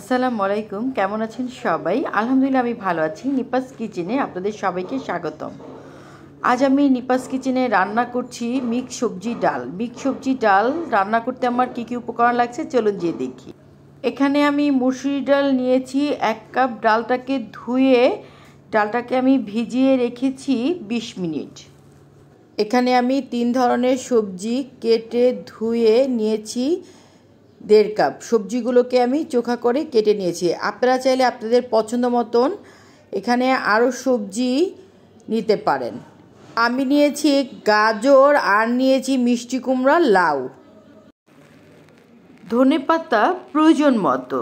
আসসালামু আলাইকুম, কেমন আছেন সবাই? আলহামদুলিল্লাহ আমি ভালো আছি। নিপাস কিচেনে আপনাদের সবাইকে স্বাগতম। আজ আমি নিপাস কিচেনে রান্না করছি মিক্স সবজি ডাল। মিক্স সবজি ডাল রান্না করতে আমার কী কী উপকরণ লাগছে চলুন যেয়ে দেখি। এখানে আমি মসুরি ডাল নিয়েছি 1 কাপ। ডালটাকে ধুয়ে ডালটাকে আমি ভিজিয়ে রেখেছি 20 মিনিট। এখানে আমি 3 ধরনের সবজি কেটে ধুয়ে নিয়েছি 1.5 কাপ। সবজিগুলোকে আমি চোখা করে কেটে নিয়েছি। আপনারা চাইলে আপনাদের পছন্দ মতন এখানে আরও সবজি নিতে পারেন। আমি নিয়েছি গাজর আর নিয়েছি মিষ্টি কুমড়া, লাউ, ধনেপাতা প্রয়োজন মতো,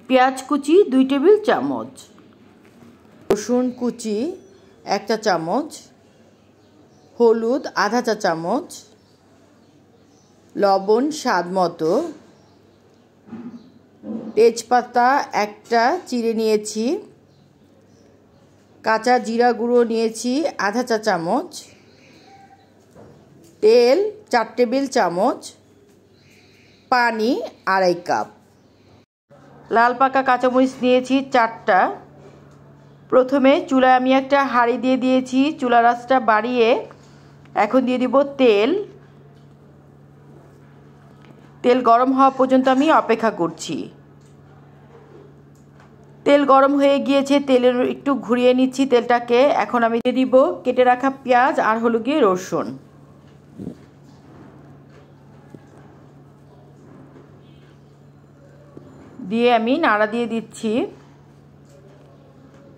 পেঁয়াজ কুচি 2 টেবিল চামচ, রসুন কুচি 1 চা চামচ, হলুদ আধা চা চামচ, লবণ স্বাদ মতো, তেজপাতা একটা চিড়ে নিয়েছি, কাঁচা জিরা গুঁড়ো নিয়েছি আধা চা চামচ, তেল 4 টেবিল চামচ, পানি 2.5 কাপ, লাল পাকা কাঁচামরিচ নিয়েছি 4টা। প্রথমে চুলায় আমি একটা হাঁড়ি দিয়ে দিয়েছি, চুলার আঁচটা বাড়িয়ে এখন দিয়ে দিব তেল। তেল গরম হওয়া পর্যন্ত আমি অপেক্ষা করছি। তেল গরম হয়ে গিয়েছে, তেলের একটু ঘুরিয়ে নিচ্ছি তেলটাকে। এখন আমি দিয়ে দিব কেটে রাখা পেঁয়াজ আর হলো গিয়ে রসুন। দিয়ে আমি নাড়া দিয়ে দিচ্ছি।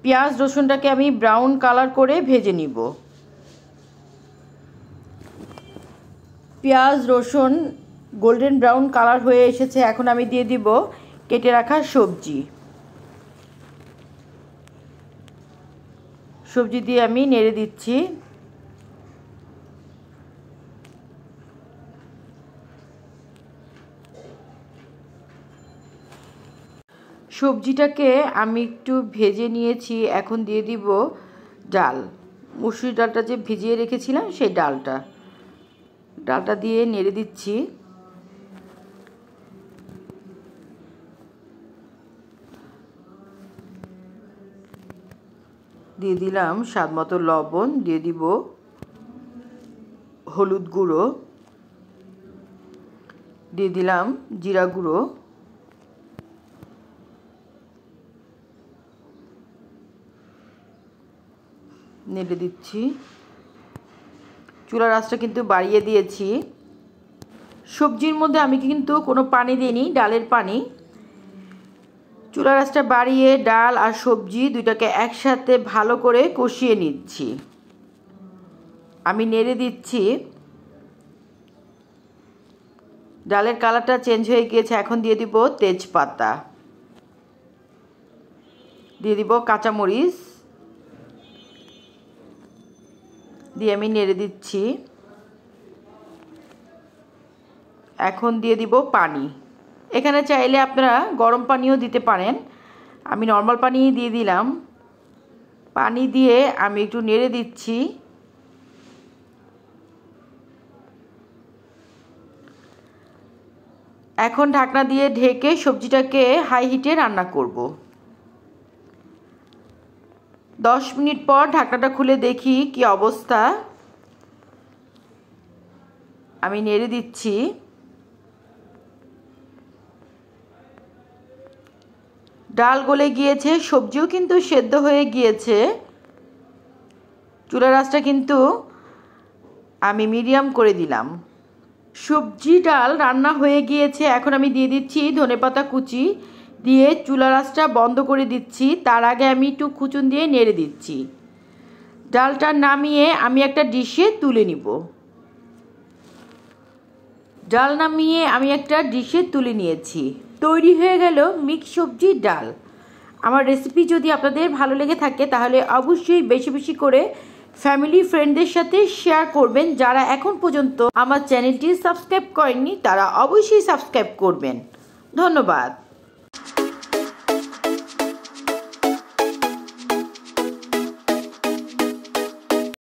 পেঁয়াজ রসুনটাকে আমি ব্রাউন কালার করে ভেজে নিব। পেঁয়াজ রসুন গোল্ডেন ব্রাউন কালার হয়ে এসেছে। এখন আমি দিয়ে দিব কেটে রাখা সবজি। সবজি দিয়ে আমি নেড়ে দিচ্ছি। সবজিটাকে আমি একটু ভেজে নিয়েছি। এখন দিয়ে দিব ডাল, মসুরি ডালটা যে ভিজিয়ে রেখেছিলাম সেই ডালটা দিয়ে নেড়ে দিচ্ছি। দিয়ে দিলাম স্বাদ মতো লবণ, দিয়ে দিব হলুদ গুঁড়ো, দিয়ে দিলাম জিরা গুঁড়ো, নেড়ে দিচ্ছি। চুলার আঁচটা কিন্তু বাড়িয়ে দিয়েছি। সবজির মধ্যে আমি কিন্তু কোনো পানি দিইনি, ডালের পানি। চুলার আঁচটা বাড়িয়ে ডাল আর সবজি দুইটাকে একসাথে ভালো করে কষিয়ে নিচ্ছি। আমি নেড়ে দিচ্ছি। ডালের কালারটা চেঞ্জ হয়ে গিয়েছে। এখন দিয়ে দিব তেজপাতা, দিয়ে দিব কাঁচামরিচ, দিয়ে আমি নেড়ে দিচ্ছি। এখন দিয়ে দিব পানি। এখানে চাইলে আপনারা গরম পানিও দিতে পারেন, আমি নর্মাল পানি দিয়ে দিলাম। পানি দিয়ে আমি একটু নেড়ে দিচ্ছি। এখন ঢাকনা দিয়ে ঢেকে সবজিটাকে হাই হিটে রান্না করব। 10 মিনিট পর ঢাকনাটা খুলে দেখি কি অবস্থা। আমি নেড়ে দিচ্ছি। ডাল গলে গিয়েছে, সবজিও কিন্তু সেদ্ধ হয়ে গিয়েছে। চুলার আঁচটা কিন্তু আমি মিডিয়াম করে দিলাম। সবজি ডাল রান্না হয়ে গিয়েছে। এখন আমি দিয়ে দিচ্ছি ধনেপাতা কুচি, দিয়ে চুলার আঁচটা বন্ধ করে দিচ্ছি। তার আগে আমি একটু খুচুন দিয়ে নেড়ে দিচ্ছি। ডালটা নামিয়ে আমি একটা ডিশে তুলে নিব। ডাল নামিয়ে আমি একটা ডিশে তুলে নিয়েছি। তৈরি হয়ে গেল মিক্স সবজি ডাল। আমার রেসিপি যদি আপনাদের ভালো লেগে থাকে তাহলে অবশ্যই বেশি বেশি করে ফ্যামিলি ফ্রেন্ডদের সাথে শেয়ার করবেন। যারা এখন পর্যন্ত আমার চ্যানেলটি সাবস্ক্রাইব করেননি তারা অবশ্যই সাবস্ক্রাইব করবেন। ধন্যবাদ।